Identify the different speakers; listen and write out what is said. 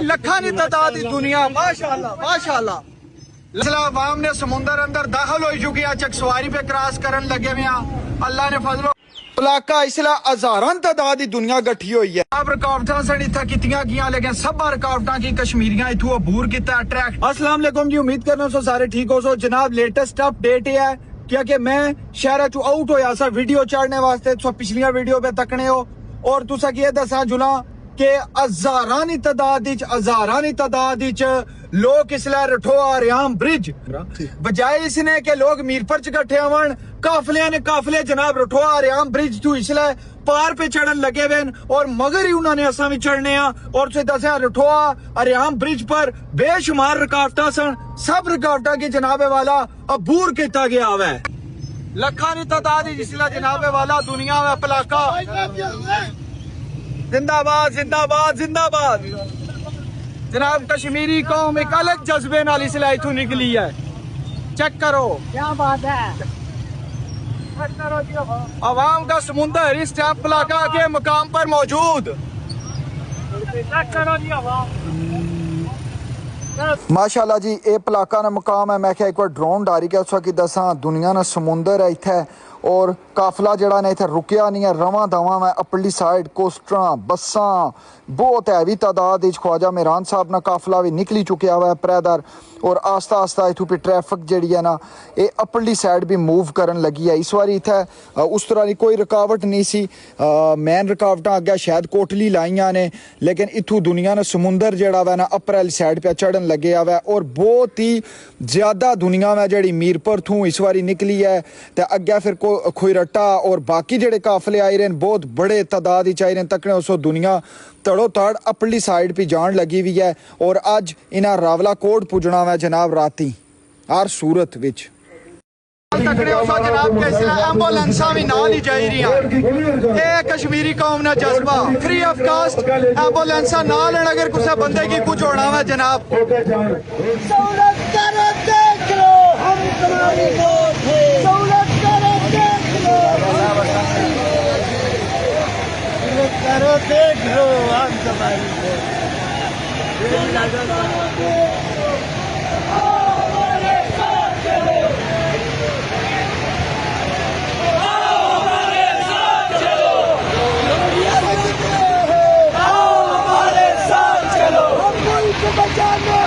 Speaker 1: लखा की तादाद दुनिया माशाअल्लाह माशाअल्लाह अवाम ने समुंदर अंदर दाखिल हो चुकी है, चकसवारी पे क्रॉस करन लगे हुए हैं। अल्लाह ने फजलो इलाका इसला हजारां तादाद की दुनिया गठी हुई है। अब रुकावटां सन इत्थे कीतियां गईयां, लेकिन सब रुकावटां की कश्मीरियां इथों अबूर किया ट्रैक। अस्सलाम वालेकुम जी, उम्मीद करना सो सारे ठीक हो सो। जनाब लेटेस्ट अपडेट है क्योंकि मैं शहर चो आउट होया सा वीडियो चाड़ने वास्ते, तो पिछलियां वीडियो पे तकने हो और तुसा की दसा जुला कि हजारां दी तादाद लोग इसलिए रठोआ रियाम ब्रिज बजाय इसने के लोग मीरपुर च कट्ठे आवन, काफले जनाब रठोआ रियाम ब्रिज तू इसलिए पार पे चढ़न लगे हुए और मगर ही उन्होंने असा भी चढ़ने और उसे दसिया रठोआ रियाम ब्रिज पर बेशुमार रुकावटा सन। सब रुकावटा की जनाबे वाला अबूर किया गया हुआ है। लखा की तादाद जिसला जनाबे वाला दुनिया में पलाका जिंदाबाद जिंदाबाद जिंदाबाद। जनाब कश्मीरी कौम एक अलग जज्बे नाल इसलिए इथों निकली है। चेक करो क्या बात है। अवाम का समुंदर इस टाइम पलाका के मुकाम पर मौजूद। माशाल्लाह जी, ये पलाका ना मुकाम है। मैं क्या एक बार ड्रोन डारी के उसका की दसा दुनिया ना समुंदर है इत्थे और काफला जड़ा ने इत्थे रुकिया नहीं है, रवां दवां है अपरली साइड कोस्टरां बसां बहुत हैवी तादाद ख्वाजा मेहरान साहब ना काफला भी निकली चुकिया हुआ है पैदल और आस्ता आस्ता इथों पे ट्रैफिक जी है ना ये अपरली साइड भी मूव करन लगी है। इस बार इत्थे उस तरह की कोई रुकावट नहीं सी। मेन रुकावट अगे शायद कोटली लाइया ने, लेकिन इथों दुनिया ने समुंदर जड़ा वा ना अपर वाली साइड पे चढ़न लगे हुआ है और बहुत ही ज्यादा दुनिया में जी मीरपुर थू इस बारी निकली है। तो अगे फिर खुईरट्टा और बाकी जेडे काफले आए रहे बहुत बड़े तादाद आई रहे तकने उसो दुनिया तड़ो तड़ अपरली साइड पे जान लगी हुई है और अज इन्हें रावला कोट पुजना वा जनाब राती हर सूरत विच जनाब के एम्बुलेंसा भी नाल ही जाई रही है। कश्मीरी कौम ना जज्बा फ्री ऑफ कास्ट एम्बुलेंसा नाल अगर किसी बंदे की कुछ होना वा जनाब सहूलत करो देख लो हम तुम्हारी वोट है। सहूलत करो देख लो करो देख लो हम तुम्हारी वोट। बचाने